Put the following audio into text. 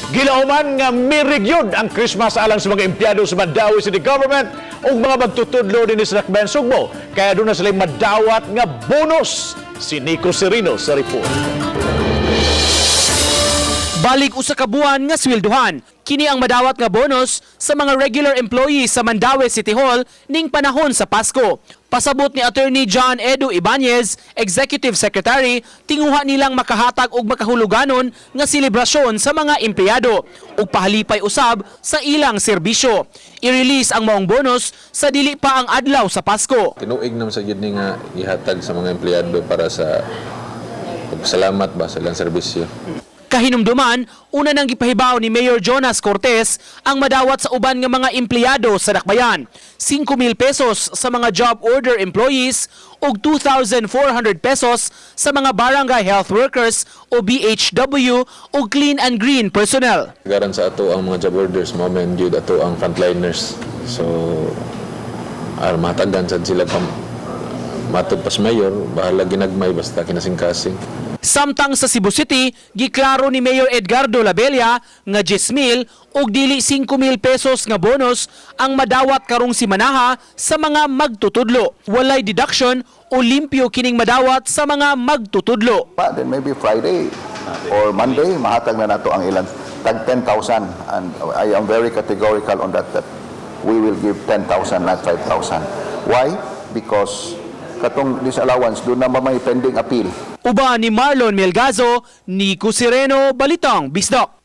Gilauman nga mirigyod ang Christmas alang sa mga empleyado sa Mandawi City Government ug mga magtutudlo din sa Lakbayan Sugbo. Kaya doon na sila madawat nga bonus. Si Nico Serino sa report. Balik usa ka buwan nga swelduhan. Kini ang madawat nga bonus sa mga regular employees sa Mandawi City Hall ning panahon sa Pasko. Pasabot ni Attorney John Edu Ibanez, Executive Secretary, tinguha nilang makahatag og makahuluganon nga selebrasyon sa mga empleyado ug pahalipay usab sa ilang serbisyo. I-release ang maong bonus sa dili pa ang adlaw sa Pasko. Tinuig naman sa yun nga ihatag sa mga empleyado para sa pagsalamat ba sa ilang serbisyo. Kahinumduman, una nang gipahibaw ni Mayor Jonas Cortez ang madawat sa uban nga mga empleyado sa Dakbayan. 5,000 pesos sa mga job order employees ug 2,400 pesos sa mga barangay health workers o BHW ug clean and green personnel. Garan sa ato ang mga job orders, moment yun ato ang frontliners. So, matagdan sa sila matod pas mayor, bahala ginagmay basta kinasing-kasing. Samtang sa Cebu City, giklaro ni Mayor Edgardo Labella nga 10,000 ug dili 5,000 pesos nga bonus ang madawat karong simanaha sa mga magtutudlo. Walay deduction o limpyo kining madawat sa mga magtutudlo. Then maybe Friday or Monday, mahatag na nato ang ilan. Tag 10,000. And I am very categorical on that we will give 10,000, not 5,000. Why? Because katong disallowance, doon naman may pending appeal. Uba ni Marlon Melgazo, Nico Sereno, Balitang Bisdak.